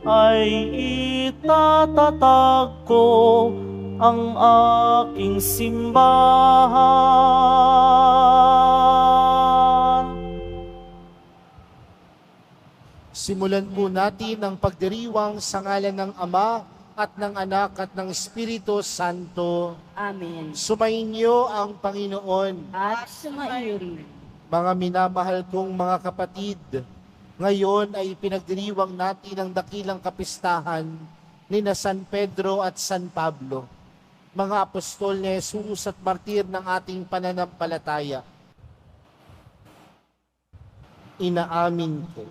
ay itatatag ko ang aking simbahan. Simulan po natin ang pagdiriwang sa ngalan ng Ama at ng Anak at ng Espiritu Santo. Amen. Sumainyo ang Panginoon. At sumaiyo rin. Mga minamahal kong mga kapatid, ngayon ay pinagdiriwang natin ang dakilang kapistahan ni na San Pedro at San Pablo, mga apostol ni Jesus at martir ng ating pananampalataya. Inaamin ko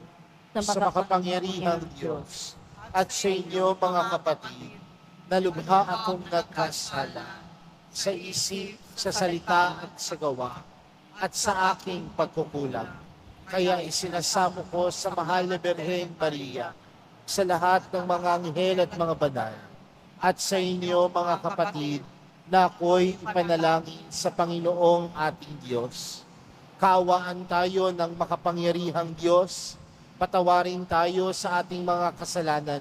sa makapangyarihang Diyos at sa inyo mga kapatid, na lubha akong nagkasala sa isip, sa salita at sa gawa, at sa aking pagkukulang. Kaya isinasamo ko sa mahal na Birheng Maria, sa lahat ng mga anghel at mga banal, at sa inyo mga kapatid, na ako'y ipanalangin sa Panginoong ating Diyos. Kaawaan tayo ng makapangyarihang Diyos, patawarin tayo sa ating mga kasalanan,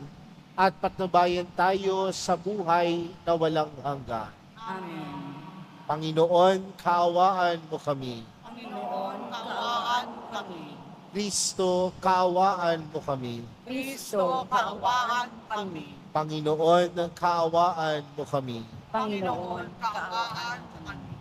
at patnubayan tayo sa buhay na walang hanggan. Amen. Panginoon, kaawaan mo kami. Panginoon, kaawaan mo kami. Kristo, kaawaan mo kami. Kristo, kaawaan mo kami. Panginoon, kaawaan mo kami. Panginoon, kaawaan mo kami.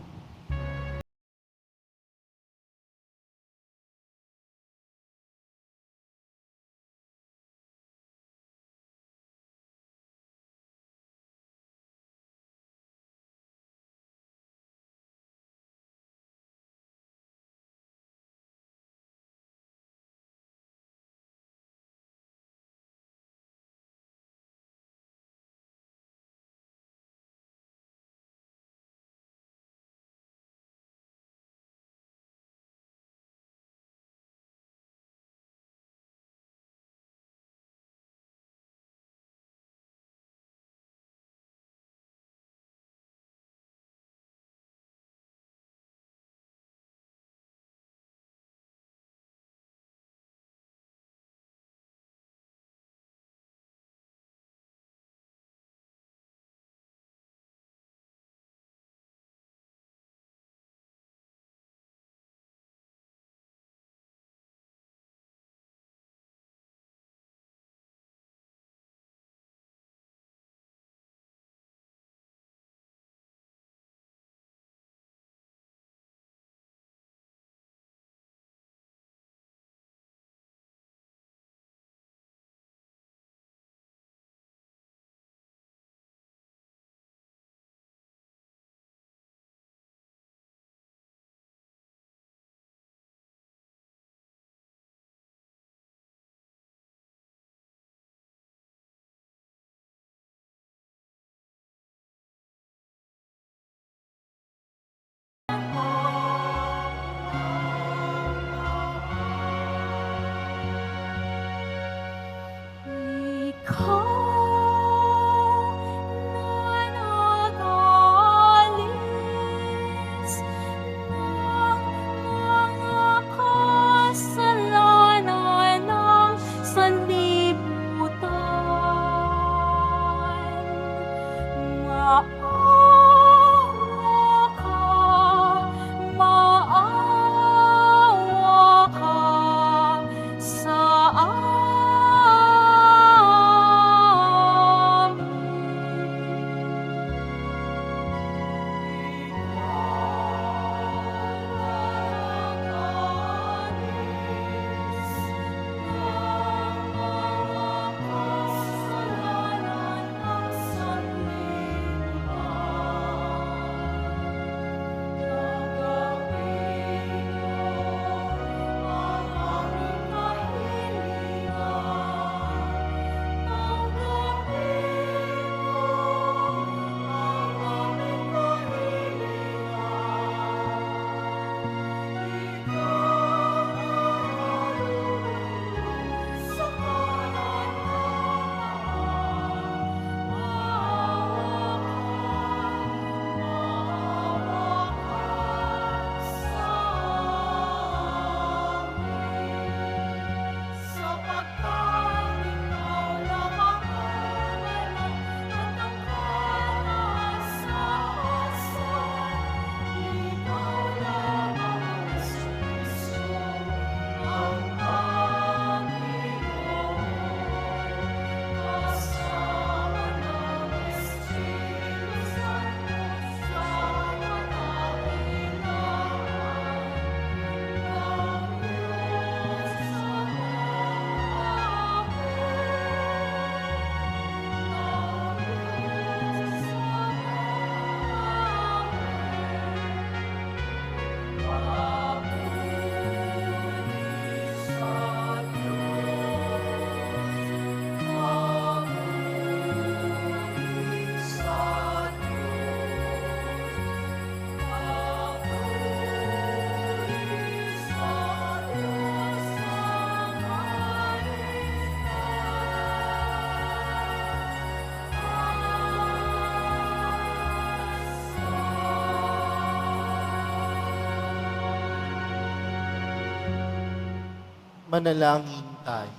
Manalangin tayo.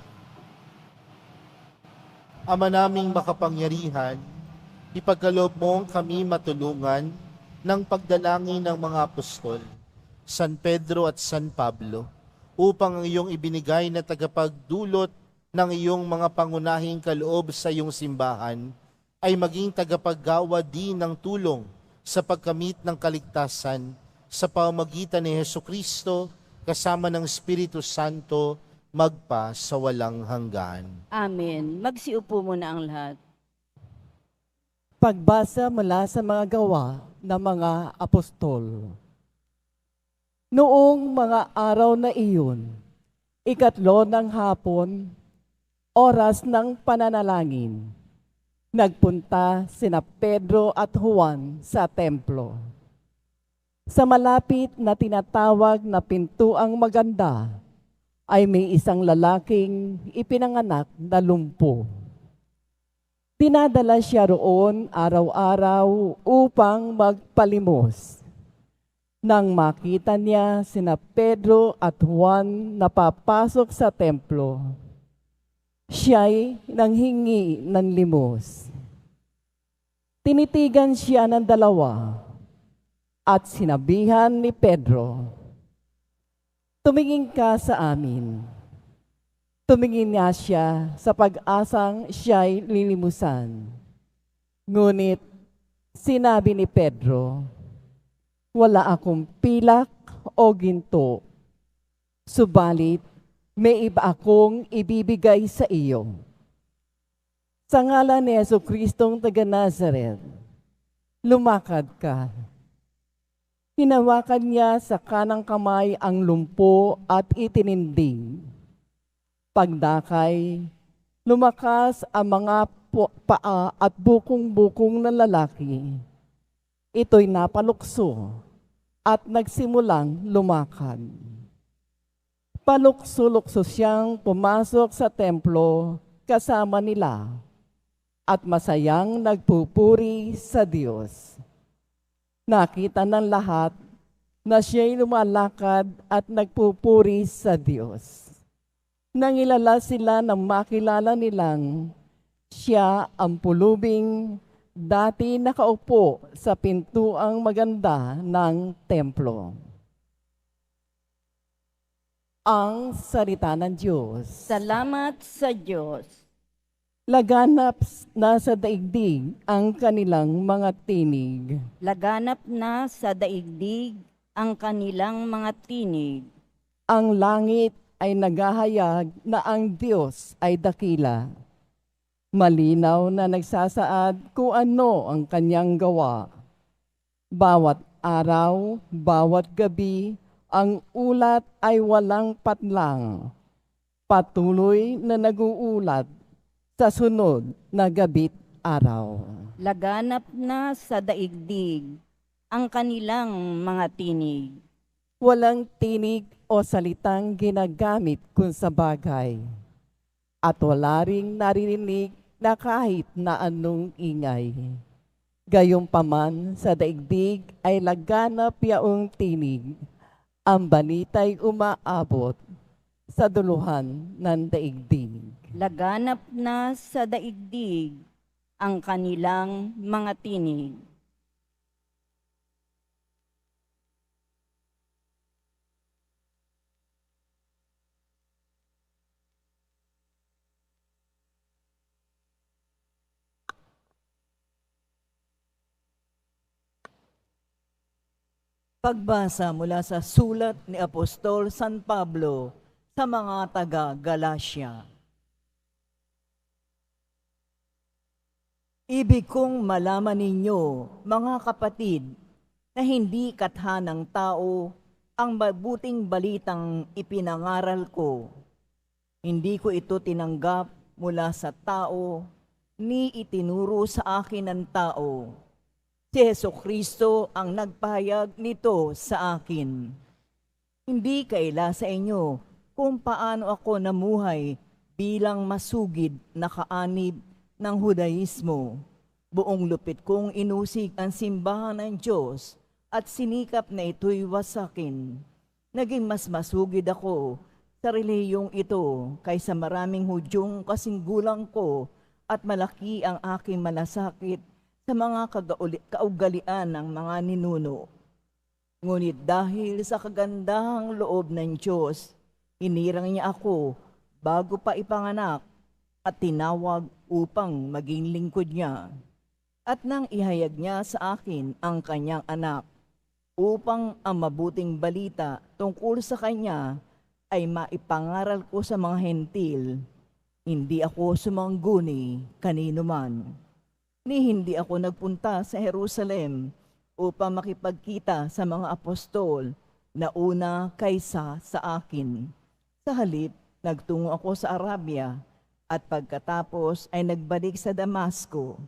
Ama naming makapangyarihan, ipagkaloob mo kami matulungan ng pagdalangin ng mga apostol, San Pedro at San Pablo, upang ang iyong ibinigay na tagapagdulot ng iyong mga pangunahing kaloob sa iyong simbahan ay maging tagapaggawa din ng tulong sa pagkamit ng kaligtasan sa pamamagitan ni Hesukristo kasama ng Espiritu Santo magpa sa walang hanggan. Amen. Magsiupo muna ang lahat. Pagbasa mula sa mga gawa ng mga apostol. Noong mga araw na iyon, 3 ng hapon, oras ng pananalangin, nagpunta sina Pedro at Juan sa templo. Sa malapit na tinatawag na Pintuang Maganda, ay may isang lalaking ipinanganak na lumpo. Dinadala siya roon araw-araw upang magpalimos. Nang makita niya sina Pedro at Juan na papasok sa templo, siya'y nanghingi ng limos. Tinitigan siya ng dalawa at sinabihan ni Pedro, "Tumingin ka sa amin." Tumingin niya siya sa pag-asang siya'y lilimusan. Ngunit sinabi ni Pedro, "Wala akong pilak o ginto, subalit may iba akong ibibigay sa iyo. Sa ngalan ni Jesucristong taga Nazaret, lumakad ka." Hinawakan niya sa kanang kamay ang lumpo at itininding. Pagdakay, lumakas ang mga paa at bukong-bukong ng lalaki. Ito'y napalukso at nagsimulang lumakad. Palukso-lukso siyang pumasok sa templo kasama nila at masayang nagpupuri sa Diyos. Nakita ng lahat na siya'y lumalakad at nagpupuri sa Diyos. Nangilala sila nang makilala nilang siya ang pulubing dati nakaupo sa pintuang maganda ng templo. Ang salita ng Diyos. Salamat sa Diyos. Laganap na sa daigdig ang kanilang mga tinig. Laganap na sa daigdig ang kanilang mga tinig. Ang langit ay naghahayag na ang Diyos ay dakila. Malinaw na nagsasaad kung ano ang kanyang gawa. Bawat araw, bawat gabi, ang ulat ay walang patlang. Patuloy na naguulat sa sunod na gabi't araw. Laganap na sa daigdig ang kanilang mga tinig. Walang tinig o salitang ginagamit kung sa bagay. At wala ring naririnig na kahit na anong ingay. Gayunpaman sa daigdig ay laganap yaong tinig. Ang balita'y umaabot sa duluhan ng daigdig. Laganap na sa daigdig ang kanilang mga tinig. Pagbasa mula sa sulat ni Apostol San Pablo sa mga taga-Galacia. Ibig kong malaman ninyo, mga kapatid, na hindi kathanang tao ang mabuting balitang ipinangaral ko. Hindi ko ito tinanggap mula sa tao, ni itinuro sa akin ng tao. Si Jesucristo ang nagpahayag nito sa akin. Hindi kaila sa inyo kung paano ako namuhay bilang masugid na kaanib ng Hudaismo. Buong lupit kong inusig ang simbahan ng Diyos at sinikap na ito'y wasakin. Naging mas masugid ako sa reliyong ito kaysa maraming Hudyong kasing gulang ko at malaki ang aking malasakit sa mga kaugalian ng mga ninuno. Ngunit dahil sa kagandahang loob ng Diyos, hinirang niya ako bago pa ipanganak at tinawag upang maging lingkod niya. At nang ihayag niya sa akin ang kanyang anak, upang ang mabuting balita tungkol sa kanya ay maipangaral ko sa mga hentil, hindi ako sumangguni kanino man. Ni hindi ako nagpunta sa Jerusalem upang makipagkita sa mga apostol na una kaysa sa akin. Sa halip, nagtungo ako sa Arabia at pagkatapos ay nagbalik sa Damasco.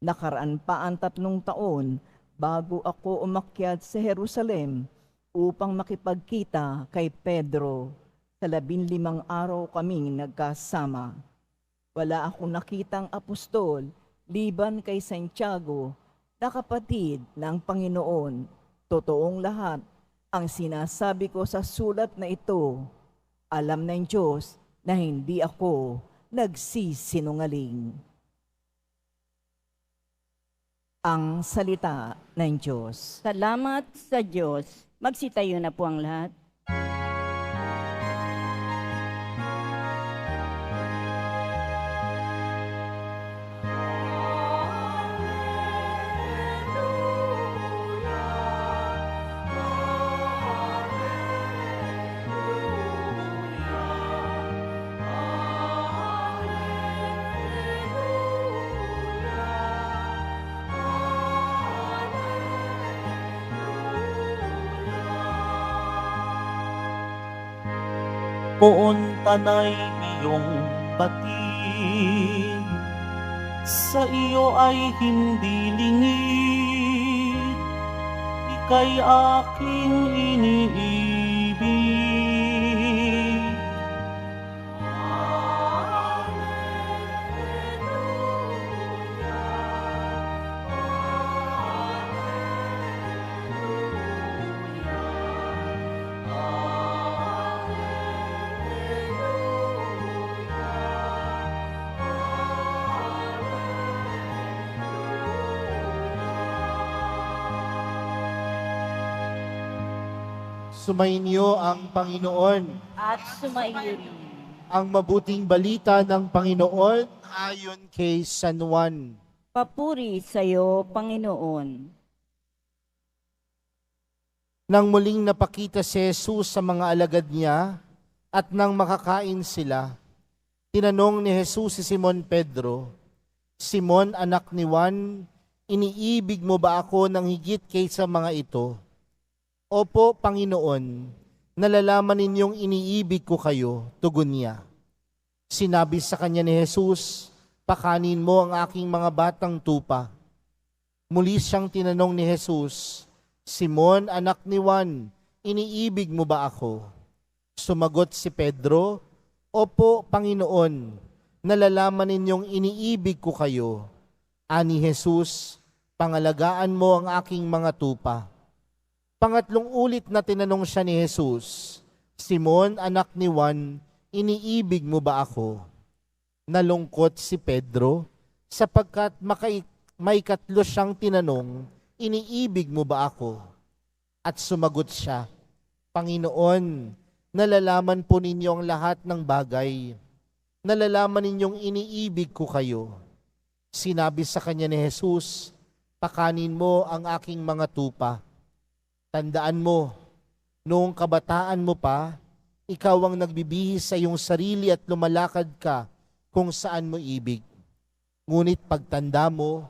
Nakaraan pa ang 3 taon bago ako umakyat sa Jerusalem upang makipagkita kay Pedro. Sa 15 araw kaming nagkasama. Wala akong nakitang apostol, liban kay Santiago, na kapatid ng Panginoon. Totoong lahat ang sinasabi ko sa sulat na ito. Alam ng Diyos na hindi ako nagsisinungaling. Ang salita ng Diyos. Salamat sa Diyos. Magsitayo na po ang lahat. Poon tanay iyong batid, sa iyo ay hindi lingid, ika'y aking iniibig. Sumainyo ang Panginoon. At sumaiyo rin. Ang mabuting balita ng Panginoon ayon kay San Juan. Papuri sa iyo, Panginoon. Nang muling napakita si Jesus sa mga alagad niya at nang makakain sila, tinanong ni Jesus si Simon Pedro, "Simon, anak ni Juan, iniibig mo ba ako ng higit kaysa mga ito?" "Opo, Panginoon, nalalaman ninyong iniibig ko kayo," tugon niya. Sinabi sa kanya ni Jesus, "Pakanin mo ang aking mga batang tupa." Muli siyang tinanong ni Jesus, "Simon, anak ni Juan, iniibig mo ba ako?" Sumagot si Pedro, "Opo, Panginoon, nalalaman ninyong iniibig ko kayo." Ani Jesus, "Pangalagaan mo ang aking mga tupa." Pangatlong ulit na tinanong siya ni Jesus, "Simon, anak ni Juan, iniibig mo ba ako?" Nalungkot si Pedro sapagkat may katlo siyang tinanong, "Iniibig mo ba ako?" At sumagot siya, "Panginoon, nalalaman po ninyo ang lahat ng bagay. Nalalaman ninyong iniibig ko kayo." Sinabi sa kanya ni Jesus, "Pakanin mo ang aking mga tupa." Tandaan mo, noong kabataan mo pa, ikaw ang nagbibihis sa iyong sarili at lumalakad ka kung saan mo ibig. Ngunit pagtanda mo,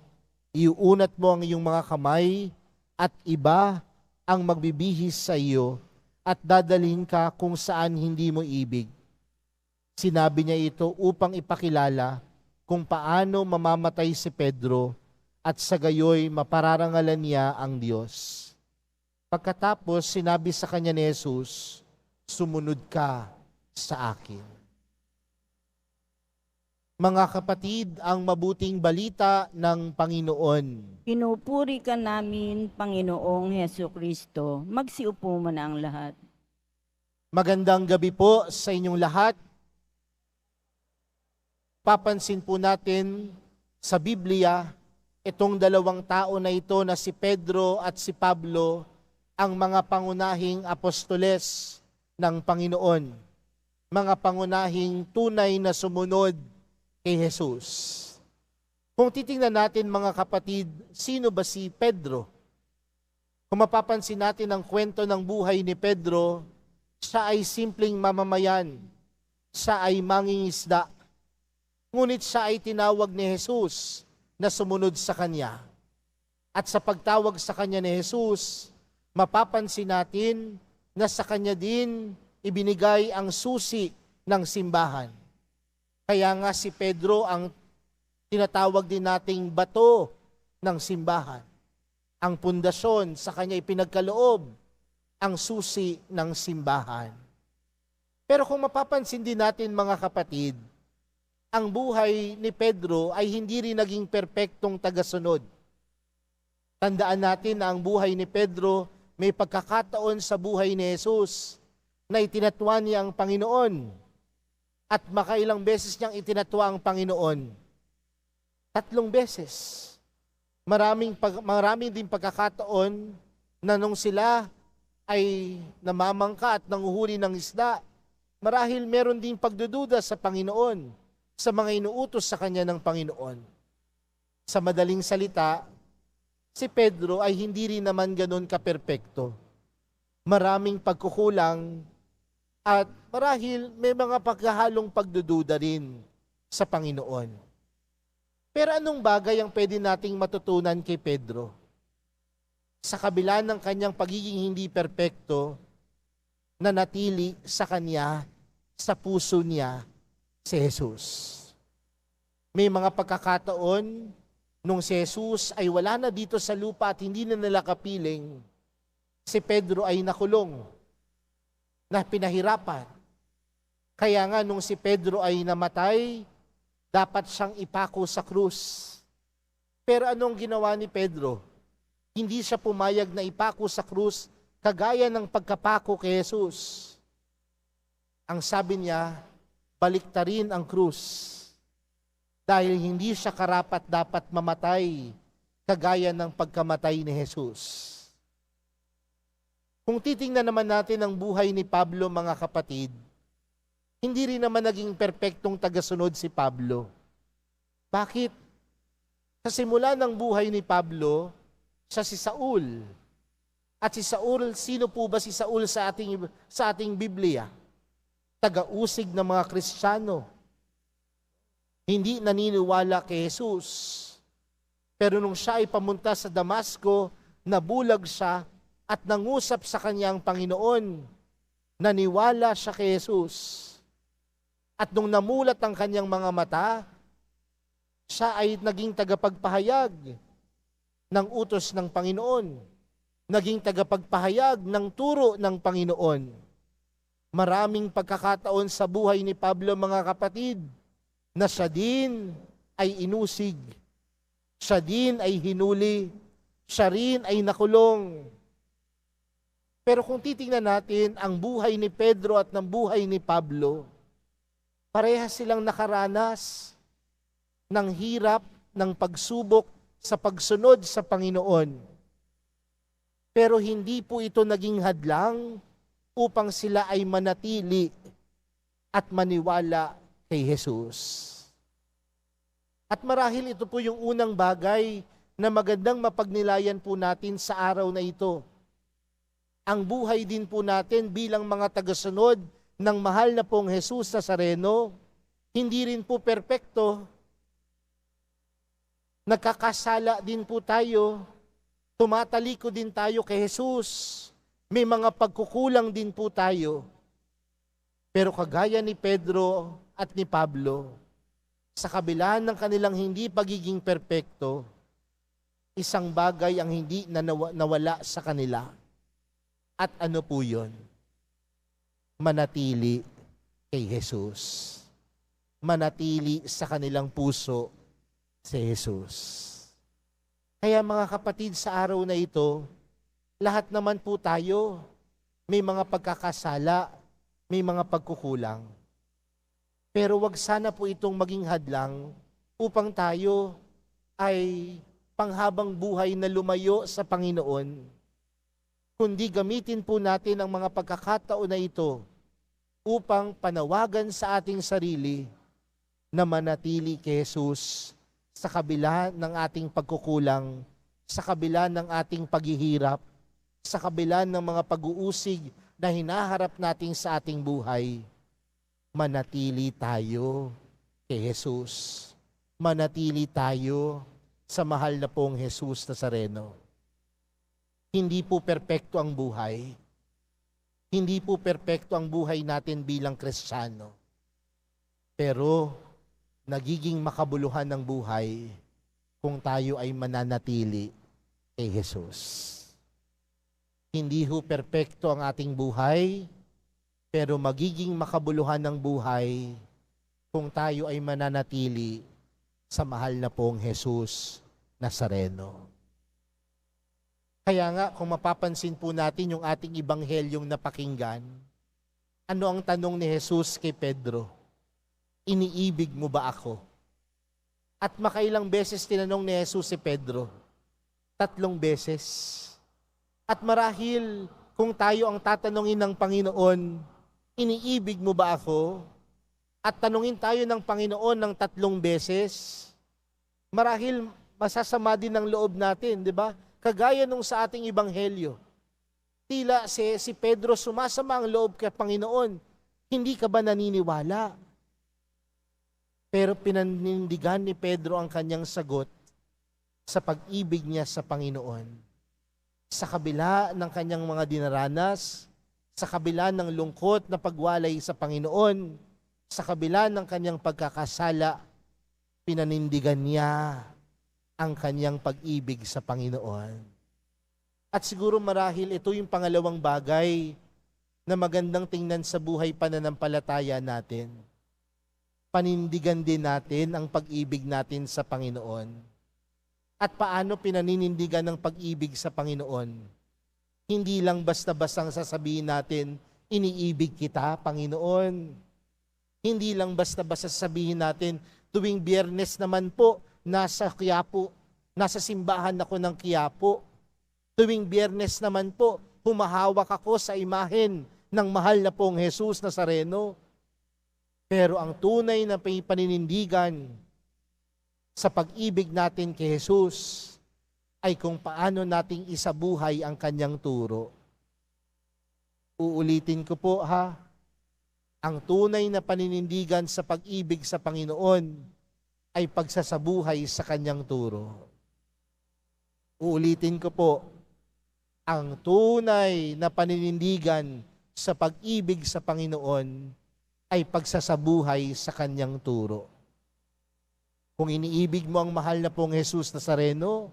iuunat mo ang iyong mga kamay at iba ang magbibihis sa iyo at dadalhin ka kung saan hindi mo ibig. Sinabi niya ito upang ipakilala kung paano mamamatay si Pedro at sa gayoy mapararangalan niya ang Diyos. Pagkatapos, sinabi sa kanya ni Jesus, "Sumunod ka sa akin." Mga kapatid, ang mabuting balita ng Panginoon. Pinupuri ka namin, Panginoong Heso Kristo. Magsiupo mo na ang lahat. Magandang gabi po sa inyong lahat. Papansin po natin sa Biblia, itong dalawang tao na ito na si Pedro at si Pablo, ang mga pangunahing apostoles ng Panginoon. Mga pangunahing tunay na sumunod kay Jesus. Kung titingnan natin mga kapatid, sino ba si Pedro? Kung mapapansin natin ang kwento ng buhay ni Pedro, siya ay simpleng mamamayan. Siya ay mangingisda. Ngunit siya ay tinawag ni Jesus na sumunod sa Kanya. At sa pagtawag sa Kanya ni Jesus, mapapansin natin na sa Kanya din ibinigay ang susi ng simbahan. Kaya nga si Pedro ang tinatawag din nating bato ng simbahan. Ang pundasyon sa Kanya ipinagkaloob ang susi ng simbahan. Pero kung mapapansin din natin mga kapatid, ang buhay ni Pedro ay hindi rin naging perpektong tagasunod. Tandaan natin na ang buhay ni Pedro may pagkakataon sa buhay ni Jesus na itinatwa niya ang Panginoon. At makailang beses niyang itinatwa ang Panginoon? 3 beses. Maraming din pagkakataon na nung sila ay namamangka at nanguhuli ng isda, marahil meron din pagdududa sa Panginoon, sa mga inuutos sa Kanya ng Panginoon. Sa madaling salita, si Pedro ay hindi rin naman ganun kaperpekto. Maraming pagkukulang at marahil may mga pagkahalong pagdududa rin sa Panginoon. Pero anong bagay ang pwede nating matutunan kay Pedro? Sa kabila ng kanyang pagiging hindi perpekto, nanatili sa Kanya, sa puso niya, si Jesus. May mga pagkakataon nung si Jesus ay wala na dito sa lupa at hindi na nila kapiling, si Pedro ay nakulong, na pinahirapan. Kaya nga nung si Pedro ay namatay, dapat siyang ipako sa krus. Pero anong ginawa ni Pedro? Hindi siya pumayag na ipako sa krus kagaya ng pagkapako kay Jesus. Ang sabi niya, baliktarin ang krus dahil hindi siya karapat dapat mamatay kagaya ng pagkamatay ni Jesus. Kung titingnan naman natin ang buhay ni Pablo mga kapatid, hindi rin naman naging perpektong tagasunod si Pablo. Bakit? Sa simula ng buhay ni Pablo, siya si Saul. At si Saul, sino po ba si Saul sa ating Biblia? Taga-usig ng mga Kristiyano. Hindi naniniwala kay Jesus. Pero nung siya ay pamunta sa Damasco, nabulag siya at nangusap sa kanyang Panginoon. Naniwala siya kay Jesus. At nung namulat ang kanyang mga mata, siya ay naging tagapagpahayag ng utos ng Panginoon, naging tagapagpahayag ng turo ng Panginoon. Maraming pagkakataon sa buhay ni Pablo mga kapatid, na siya din ay inusig, siya din ay hinuli, siya rin ay nakulong. Pero kung titingnan natin ang buhay ni Pedro at ng buhay ni Pablo, parehas silang nakaranas ng hirap, ng pagsubok, sa pagsunod sa Panginoon. Pero hindi po ito naging hadlang upang sila ay manatili at maniwala kay Jesus. At marahil ito po yung unang bagay na magandang mapagnilayan po natin sa araw na ito. Ang buhay din po natin bilang mga tagasunod ng mahal na pong Jesus Nazareno, hindi rin po perpekto. Nagkakasala din po tayo, tumataliko din tayo kay Jesus. May mga pagkukulang din po tayo. Pero kagaya ni Pedro at ni Pablo, sa kabila ng kanilang hindi pagiging perpekto, isang bagay ang hindi nawala sa kanila. At ano po yun? Manatili kay Jesus. Manatili sa kanilang puso si Jesus. Kaya mga kapatid, sa araw na ito, lahat naman po tayo may mga pagkakasala, may mga pagkukulang. Pero wag sana po itong maging hadlang upang tayo ay panghabang buhay na lumayo sa Panginoon, kundi gamitin po natin ang mga pagkakataon na ito upang panawagan sa ating sarili na manatili kay Jesus sa kabila ng ating pagkukulang, sa kabila ng ating paghihirap, sa kabila ng mga pag-uusig na hinaharap natin sa ating buhay. Manatili tayo kay Jesus. Manatili tayo sa mahal na pong Jesus Nazareno. Hindi po perpekto ang buhay. Hindi po perpekto ang buhay natin bilang Kristiyano. Pero nagiging makabuluhan ng buhay kung tayo ay mananatili kay Jesus. Hindi ho perpekto ang ating buhay, pero magiging makabuluhan ng buhay kung tayo ay mananatili sa mahal na pong Jesus Nazareno. Kaya nga, kung mapapansin po natin yung ating ibanghelyong napakinggan, ano ang tanong ni Jesus kay Pedro? Iniibig mo ba ako? At makailang beses tinanong ni Jesus si Pedro? 3 beses. At marahil, kung tayo ang tatanungin ng Panginoon, iniibig mo ba ako? At tanungin tayo ng Panginoon ng 3 beses, marahil masasama din ang loob natin, di ba? Kagaya nung sa ating ibanghelyo. Tila si Pedro sumasama ang loob kay Panginoon. Hindi ka ba naniniwala? Pero pinanindigan ni Pedro ang kanyang sagot sa pag-ibig niya sa Panginoon. Sa kabila ng kanyang mga dinaranas, sa kabila ng lungkot na pagwalay sa Panginoon, sa kabila ng kanyang pagkakasala, pinanindigan niya ang kanyang pag-ibig sa Panginoon. At siguro marahil ito yung pangalawang bagay na magandang tingnan sa buhay pananampalataya natin. Panindigan din natin ang pag-ibig natin sa Panginoon. At paano pinaninindigan ng pag-ibig sa Panginoon? Hindi lang basta-bastang sasabihin natin, iniibig kita, Panginoon. Hindi lang basta-basta sasabihin natin, tuwing Biyernes naman po, nasa Quiapo, nasa simbahan ako ng Quiapo. Tuwing Biyernes naman po, humahawak ako sa imahen ng mahal na pong Jesus Nazareno. Pero ang tunay na paninindigan sa pag-ibig natin kay Jesus ay kung paano nating isabuhay ang kanyang turo. Uulitin ko po ha, ang tunay na paninindigan sa pag-ibig sa Panginoon ay pagsasabuhay sa kanyang turo. Uulitin ko po, ang tunay na paninindigan sa pag-ibig sa Panginoon ay pagsasabuhay sa kanyang turo. Kung iniibig mo ang mahal na pong Jesus Nazareno,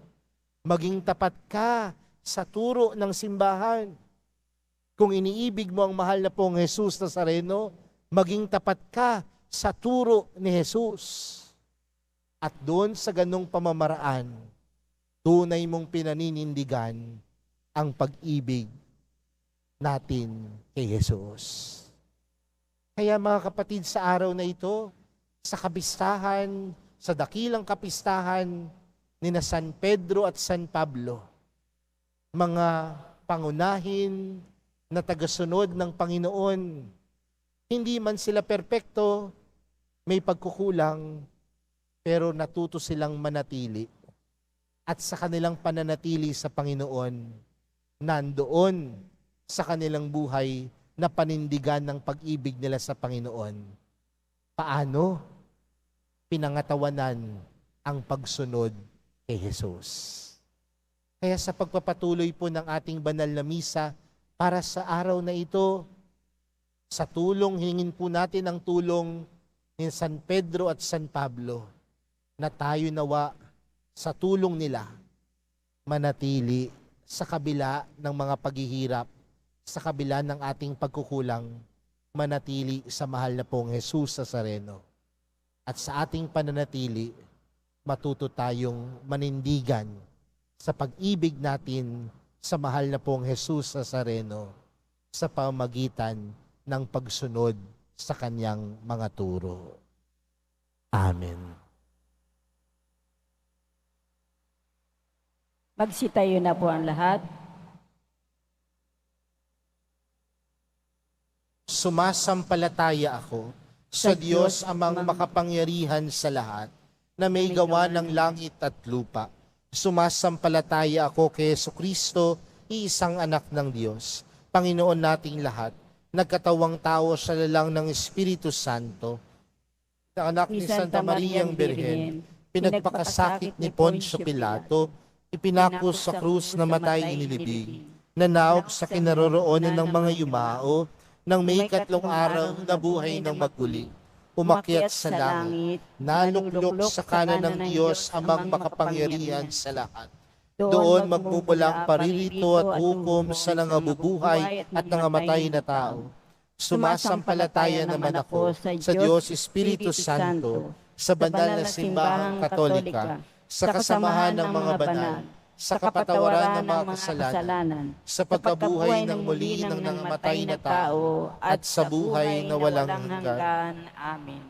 maging tapat ka sa turo ng simbahan. Kung iniibig mo ang mahal na pong Jesus Nazareno, maging tapat ka sa turo ni Jesus. At doon sa ganong pamamaraan, tunay mong pinaninindigan ang pag-ibig natin kay Jesus. Kaya mga kapatid, sa araw na ito, sa kapistahan, sa dakilang kapistahan ni na San Pedro at San Pablo, mga pangunahin na tagasunod ng Panginoon, hindi man sila perpekto, may pagkukulang, pero natuto silang manatili. At sa kanilang pananatili sa Panginoon, nandoon sa kanilang buhay na panindigan ng pag-ibig nila sa Panginoon. Paano? Pinangatawanan ang pagsunod kay Jesus. Kaya sa pagpapatuloy po ng ating banal na misa, para sa araw na ito, sa tulong, hingin po natin ang tulong ni San Pedro at San Pablo, na tayo nawa sa tulong nila, manatili sa kabila ng mga paghihirap, sa kabila ng ating pagkukulang, manatili sa mahal na pong Jesus Nazareno. At sa ating pananatili, matuto tayong manindigan sa pag-ibig natin sa mahal na pong Jesus Nazareno sa pamamagitan ng pagsunod sa kanyang mga turo. Amen. Magsitayo na po ang lahat. Sumasampalataya ako sa Diyos amang makapangyarihan sa lahat, na may gawa ng langit at lupa. Sumasampalataya ako kay Jesucristo, iisang anak ng Diyos, Panginoon nating lahat, nagkatawang tao sa lalang ng Espiritu Santo, na anak ni Santa Mariang Birhen, pinagpakasakit ni Poncio Pilato, ipinako sa krus na matay inilibig, nanaog sa kinaroroonan ng mga yumao, nang may katlong araw na buhay ng maguli, umakyat sa langit, naluklok sa kanan ng Diyos amang makapangyarihan sa lahat. Doon magmumulang paririto at hukom sa nangabubuhay at nangamatay na tao. Sumasampalataya naman ako sa Diyos Espiritu Santo, sa banal na simbahang katolika, sa kasamahan ng mga banal, sa kapatawaran ng mga kasalanan, sa pagkabuhay ng muli ng nangamatay na tao, at sa buhay na walang hanggan. Amen.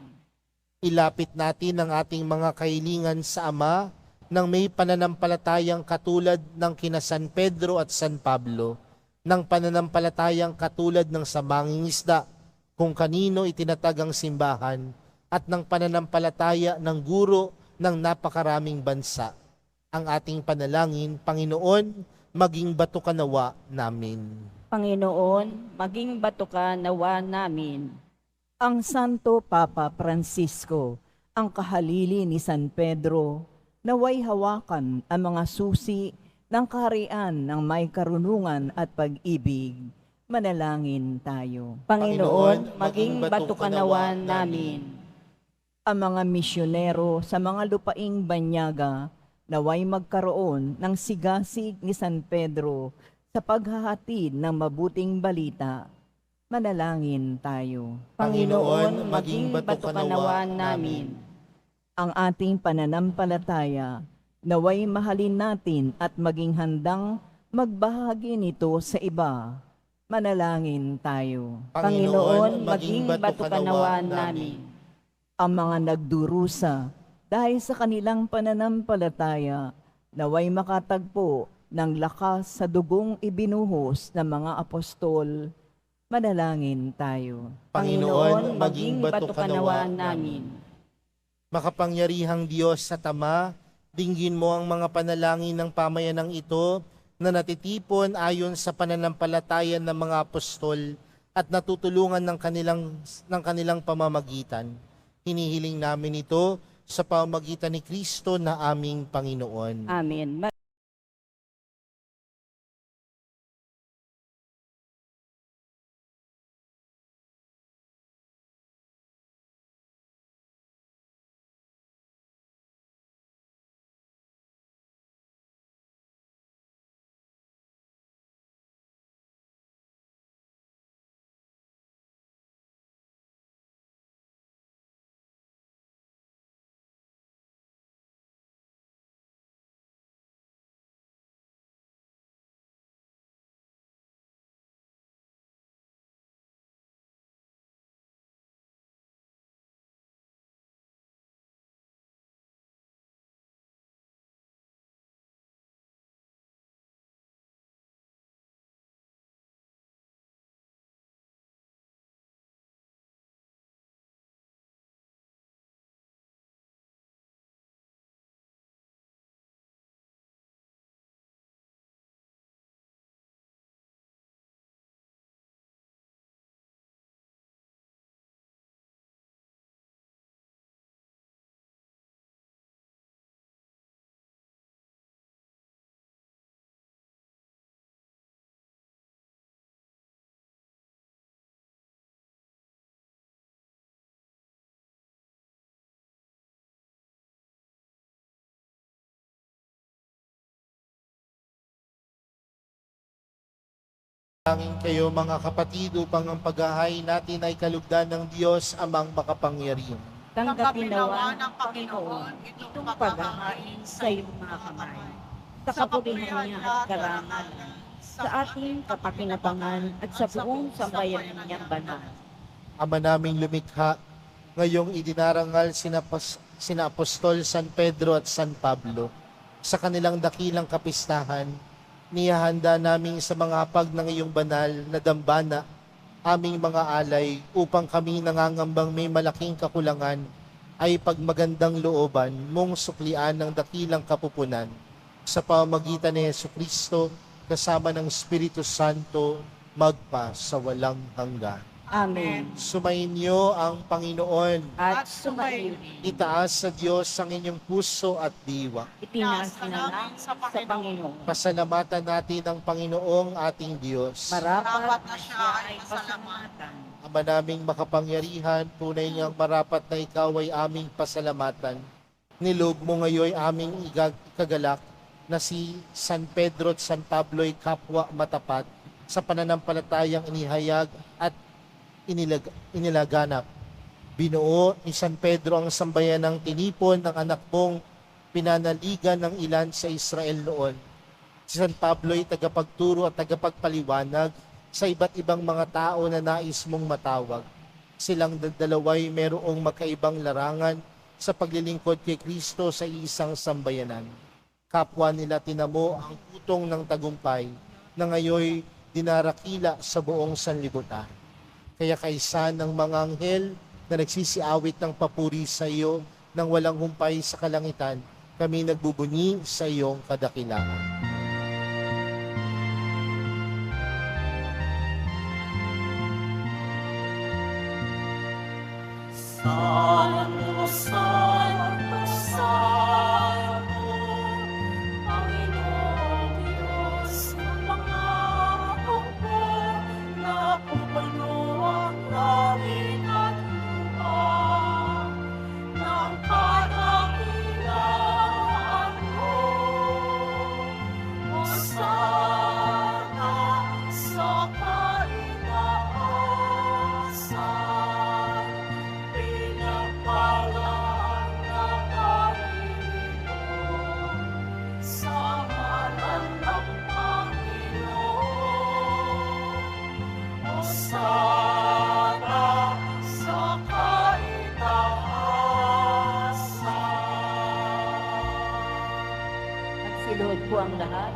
Ilapit natin ang ating mga kahilingan sa Ama nang may pananampalatayang katulad ng kina San Pedro at San Pablo, ng pananampalatayang katulad ng sa mangingisda kung kanino itinatag ang simbahan, at ng pananampalataya ng guro ng napakaraming bansa. Ang ating panalangin, Panginoon, maging bato ka nawa namin. Panginoon, maging bato ka nawa namin. Ang Santo Papa Francisco, ang kahalili ni San Pedro, naway hawakan ang mga susi ng kaharian ng may karunungan at pag-ibig. Manalangin tayo. Panginoon, maging bato ka nawa namin. Ang mga misyonero sa mga lupaing banyaga, naway magkaroon ng sigasig ni San Pedro sa paghahatid ng mabuting balita. Manalangin tayo. Panginoon, maging bato ka nawa namin. Ang ating pananampalataya, naway mahalin natin at maging handang magbahagi nito sa iba. Manalangin tayo. Panginoon, maging bato ka nawa namin. Ang mga nagdurusa, dahil sa kanilang pananampalataya, naway makatagpo ng lakas sa dugong ibinuhos ng mga apostol. Manalangin tayo. Panginoon, maging bato ka nawa namin. Makapangyarihang Diyos sa Ama, dinggin mo ang mga panalangin ng pamayanang ito na natitipon ayon sa pananampalataya ng mga apostol at natutulungan ng kanilang pamamagitan. Hinihiling namin ito sa pamamagitan ni Kristo na aming Panginoon. Amen. Tanging kayo mga kapatid upang ang paghahain natin ay kalugdan ng Diyos amang makapangyarihan. Tanggapin nawa ng Panginoon itong paghahain sa iyong mga kamay, sa kapurihan niya at karangalan, sa ating kapakinabangan at sa buong sambayan niyang banal. Ama naming lumikha, ngayong idinarangal sina Apostol San Pedro at San Pablo sa kanilang dakilang kapistahan, niyahanda namin sa mga hapag ng iyong banal na dambana aming mga alay upang kami nangangambang may malaking kakulangan ay pagmagandang looban mong suklian ng dakilang kapupunan sa pamamagitan ni Jesucristo kasama ng Espiritu Santo magpa sa walang hanggan. Amen. Sumainyo ang Panginoon. At sumayo rin. Itaas sa Diyos ang inyong puso at diwa. Itinasa na lang sa Panginoon. Pasalamatan natin ang Panginoong ating Diyos. Marapat na siya ay pasalamatan. Ama naming makapangyarihan, tunay niyang marapat na ikaw ay aming pasalamatan. Nilog mo ngayon aming ikagalak na si San Pedro at San Pablo ay kapwa matapat sa pananampalatayang inihayag at inilaganap. Binuo ni San Pedro ang sambayan ng tinipon ng anak mong pinanaligan ng ilan sa Israel noon. Si San Pablo ay tagapagturo at tagapagpaliwanag sa iba't ibang mga tao na nais mong matawag. Silang dalaway merong magkaibang larangan sa paglilingkod kay Kristo sa isang sambayanan. Kapwa nila tinamo ang utong ng tagumpay na ngayoy dinarakila sa buong sanlibutan. Kaya kaisa ng mga anghel na nagsisiawit ng papuri sa iyo nang walang humpay sa kalangitan, kami nagbubunyi sa iyong kadakilaan. Santo, Santo, Santo, Panginoong Diyos ng mga hukbo, napupuno ang langit at lupa ng kadakilaan mo. Hosana sa kaitaasan, pinagpalaan na Panginoon, sa ngalan ng Panginoon. Hosana sa kaitaasan. Magsiluhod po ang lahat.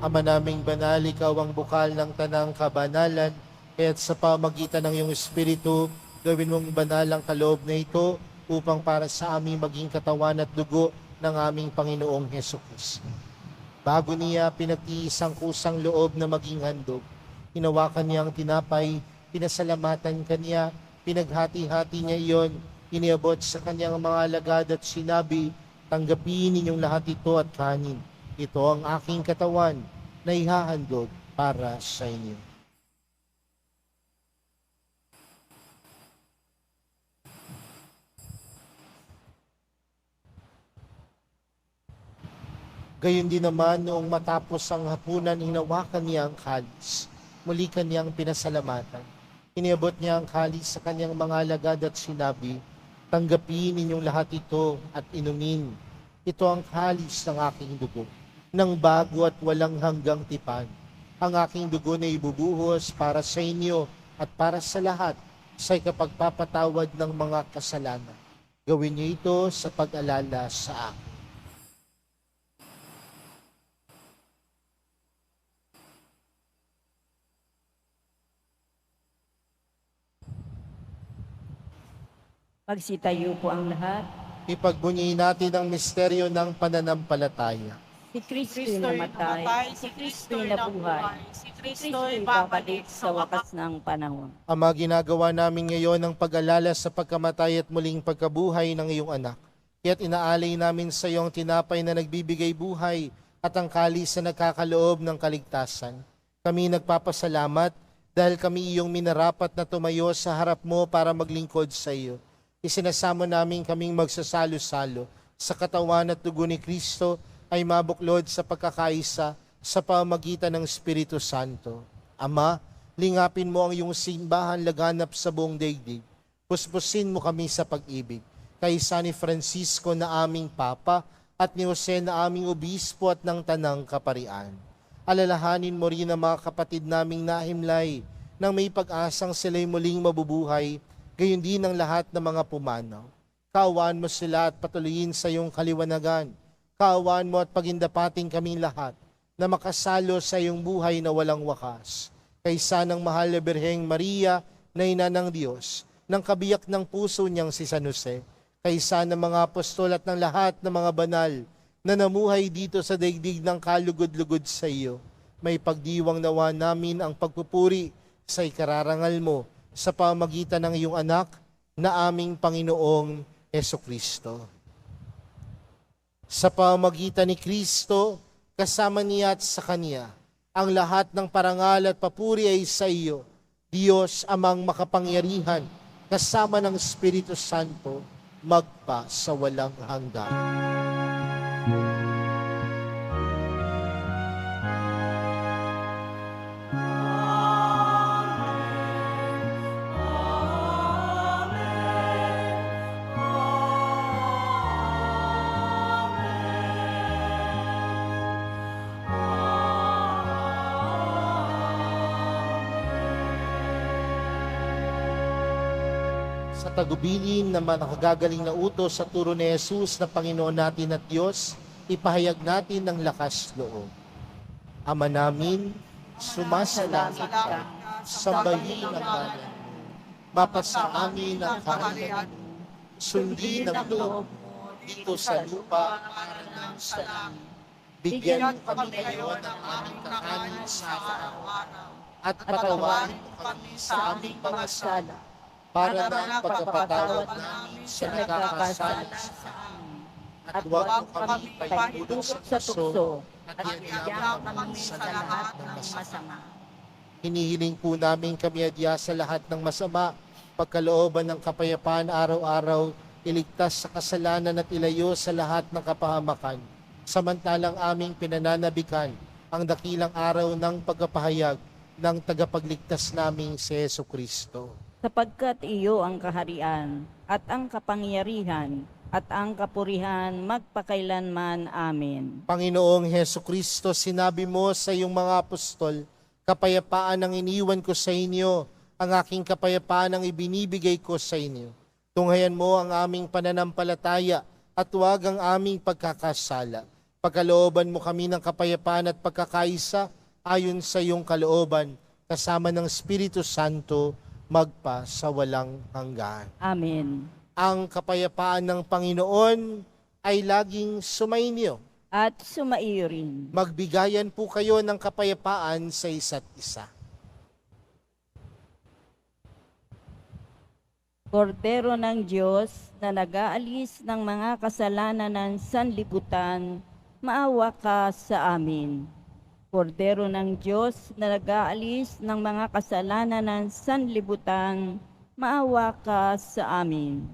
Ama naming banal, ikaw ang bukal ng tanang kabanalan, kaya't sa pamagitan ng iyong Espiritu, gawin mong banal ang kaloob na ito upang para sa aming maging katawan at dugo ng aming Panginoong Hesukristo. Bago niya pinagtiisang kusang loob na maging handog, hinawakan niya ang tinapay, pinasalamatan kanya, pinaghati-hati niya iyon, iniabot sa kanyang mga alagad at sinabi, tanggapin ninyong lahat ito at kanin. Ito ang aking katawan na ihahandog para sa inyo. Gayon din naman noong matapos ang hapunan, hinawakan niya ang kalis. Muli kanyang pinasalamatan. Iniabot niya ang kalis sa kanyang mga alagad at sinabi, tanggapin ninyong lahat ito at inumin. Ito ang kalis ng aking dugo, ng bago at walang hanggang tipan. Ang aking dugo na ibubuhos para sa inyo at para sa lahat sa ikapagpapatawad ng mga kasalanan. Gawin niyo ito sa pag-alala sa akin. Magsitayo po ang lahat. Ipagbunyi natin ang misteryo ng pananampalataya. Si Kristo'y namatay, si Kristo'y nabuhay, si Kristo'y babalik sa wakas ng panahon. Ama, ginagawa namin ngayon ang pag-alala sa pagkamatay at muling pagkabuhay ng iyong anak. Kaya't inaalay namin sa iyo ang tinapay na nagbibigay buhay at ang kalis na nagkakaloob ng kaligtasan. Kami nagpapasalamat dahil kami iyong minarapat na tumayo sa harap mo para maglingkod sa iyo. Isinasamo namin kaming magsasalo-salo sa katawan at dugo ni Kristo ay mabuklod sa pagkakaisa sa pamagitan ng Espiritu Santo. Ama, lingapin mo ang iyong simbahan laganap sa buong daigdig. Puspusin mo kami sa pag-ibig. Kaysa ni Francisco na aming Papa at ni Jose na aming Obispo at ng Tanang Kaparian. Alalahanin mo rin ang mga kapatid naming nahimlay nang may pag-asang sila'y muling mabubuhay, gayon din ang lahat ng mga pumanaw. Kaawaan mo sila at patuloyin sa iyong kaliwanagan. Kaawaan mo at pagindapating kaming lahat na makasalo sa iyong buhay na walang wakas. Kaysa ng mahal na Birheng Maria na ina ng Diyos, ng kabiyak ng puso niyang si San Jose, kaysa ng mga apostol at ng lahat ng mga banal na namuhay dito sa daigdig ng kalugod-lugod sa iyo, may pagdiwang nawa namin ang pagpupuri sa ikararangal mo sa pamagitan ng iyong anak na aming Panginoong Hesukristo. Sa pamagitan ni Kristo, kasama niya at sa Kanya, ang lahat ng parangal at papuri ay sa iyo, Diyos amang makapangyarihan, kasama ng Espiritu Santo, magpa sa walang hanggan. Sa tagubilin na nakagagaling na utos sa turo ni Jesus na Panginoon natin at Diyos, ipahayag natin ng lakas loob. Ama namin, sumasalangit ka, sambahin ang ngalan mo. Mapasa amin ang kaharian mo, sundin ang loob mo dito sa lupa para ng sa langit. Bigyan mo kami ngayon ng aming kakanin sa araw-araw, at patawarin mo kami sa aming mga sala, para ng pagkapatawad namin sa nagkakasala sa amin. At huwag mo kami paihulog sa tukso, at yayaman kami sa lahat ng masama. Hinihiling po namin kami adya sa lahat ng masama, pagkalooban ng kapayapaan araw-araw, iligtas sa kasalanan at ilayo sa lahat ng kapahamakan. Samantalang aming pinananabikan ang dakilang araw ng pagkapahayag ng tagapagligtas naming si Hesukristo. Sapagkat iyo ang kaharian, at ang kapangyarihan, at ang kapurihan magpakailanman. Amen. Panginoong Hesukristo, sinabi mo sa iyong mga apostol, kapayapaan ang iniwan ko sa inyo, ang aking kapayapaan ang ibinibigay ko sa inyo. Tunghayan mo ang aming pananampalataya at huwag ang aming pagkakasala. Pagkalooban mo kami ng kapayapaan at pagkakaisa ayon sa iyong kalooban, kasama ng Espiritu Santo, magpa sa walang hanggan. Amen. Ang kapayapaan ng Panginoon ay laging sumainyo. At sumaiyo rin. Magbigayan po kayo ng kapayapaan sa isa't isa. Kordero ng Diyos na nag-aalis ng mga kasalanan ng sanlibutan, maawa ka sa amin. Kordero ng Diyos na nag-aalis ng mga kasalanan ng sanlibutan, maawa ka sa amin.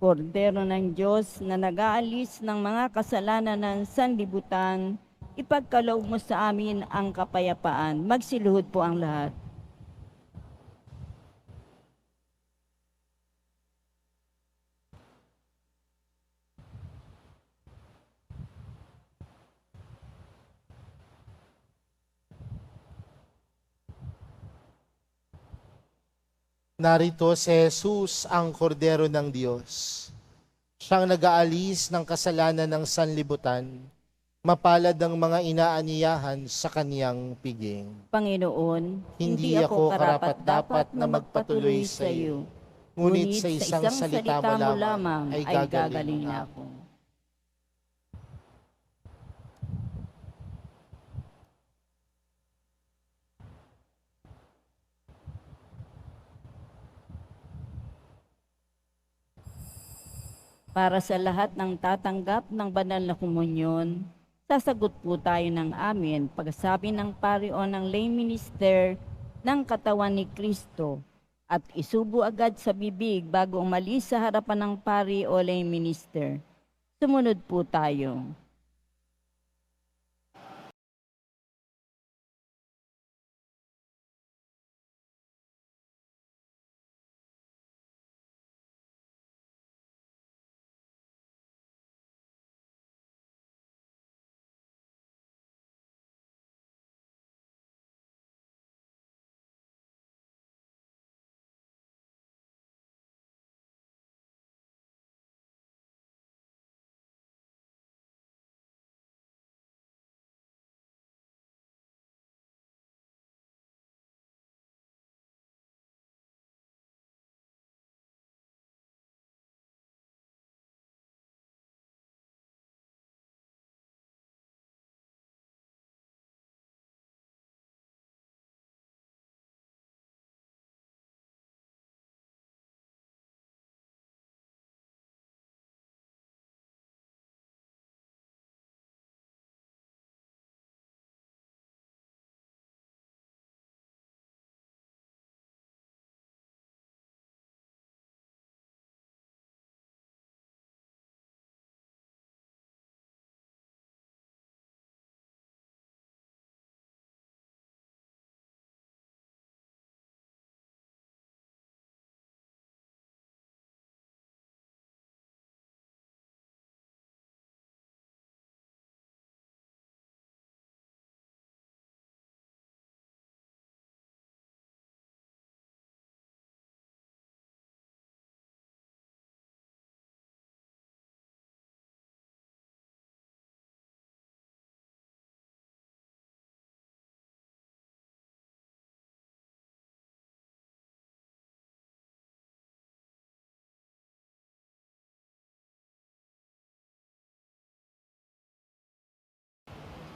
Kordero ng Diyos na nag-aalis ng mga kasalanan ng sanlibutan, ipagkaloob mo sa amin ang kapayapaan. Magsiluhod po ang lahat. Narito si Jesus, ang kordero ng Diyos. Siyang nag-aalis ng kasalanan ng sanlibutan, mapalad ang mga inaaniyahan sa kaniyang piging. Panginoon, Hindi ako karapat-dapat na magpatuloy sa iyo, ngunit sa isang salita mo lamang ay gagaling na ako. Para sa lahat ng tatanggap ng banal na komunyon, sasagot po tayo ng amin pagsabi ng pari o ng lay minister ng katawan ni Kristo at isubo agad sa bibig bago umalis sa harapan ng pari o lay minister. Sumunod po tayo.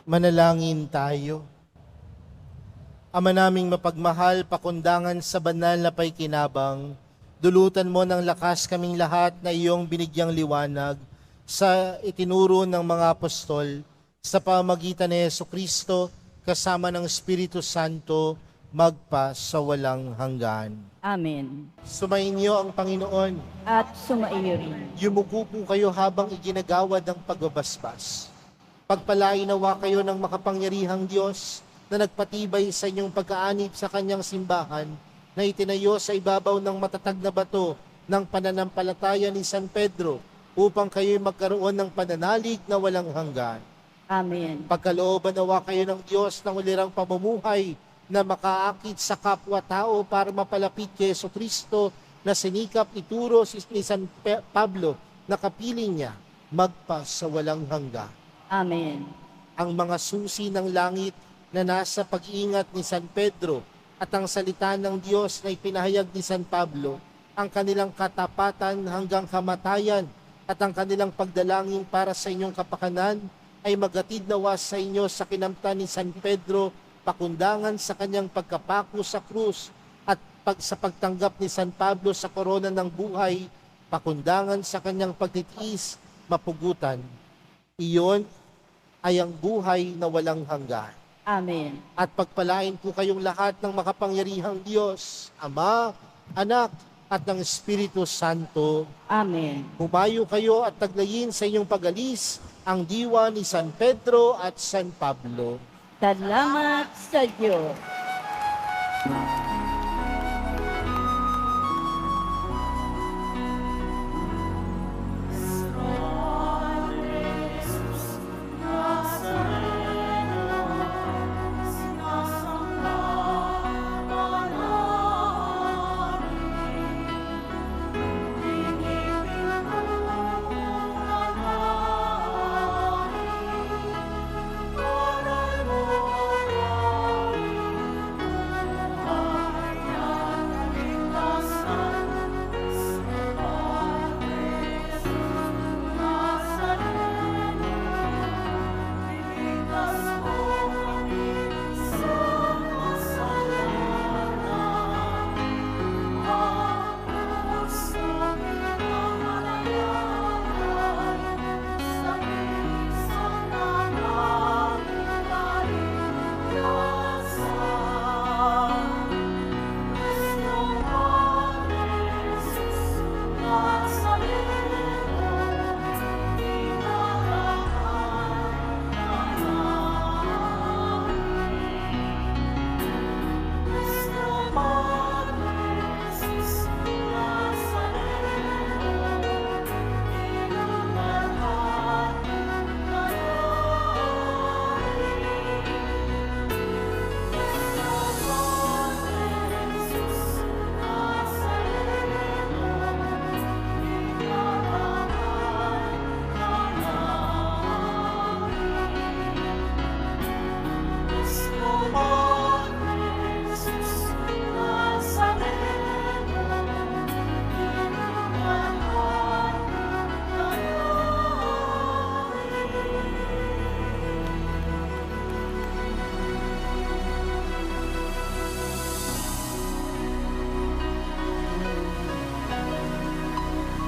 Manalangin tayo. Ama naming mapagmahal, pakundangan sa banal na paikinabang, dulutan mo ng lakas kaming lahat na iyong binigyang liwanag sa itinuro ng mga apostol sa pamagitan ni Jesucristo kasama ng Espiritu Santo magpa sa walang hanggan. Amen. Sumainyo ang Panginoon. At sumaiyo rin. Yumuko po kayo habang iginagawad ang pagbabasbas. Pagpalain nawa kayo ng makapangyarihang Diyos na nagpatibay sa inyong pagkaanib sa kanyang simbahan na itinayo sa ibabaw ng matatag na bato ng pananampalataya ni San Pedro upang kayo'y magkaroon ng pananalig na walang hanggan. Amen. Pagkalooban nawa kayo ng Diyos ng ulirang pamumuhay na makaakit sa kapwa-tao para mapalapit kay Jesucristo na sinikap ituro ni San Pablo na kapiling niya magpa sa walang hanggan. Amen. Ang mga susi ng langit na nasa pag-iingat ni San Pedro at ang salita ng Diyos na ipinahayag ni San Pablo, ang kanilang katapatan hanggang kamatayan at ang kanilang pagdalangin para sa inyong kapakanan ay magatid nawa sa inyo sa kinamtan ni San Pedro, pakundangan sa kanyang pagkapako sa krus at sa pagtanggap ni San Pablo sa korona ng buhay, pakundangan sa kanyang pagtitiis, mapugutan. Iyon ay ang buhay na walang hanggan. Amen. At pagpalain po kayong lahat ng makapangyarihang Diyos, Ama, Anak, at ng Espiritu Santo. Amen. Humayo kayo at taglayin sa inyong pag-alis ang diwa ni San Pedro at San Pablo. Salamat sa Diyos.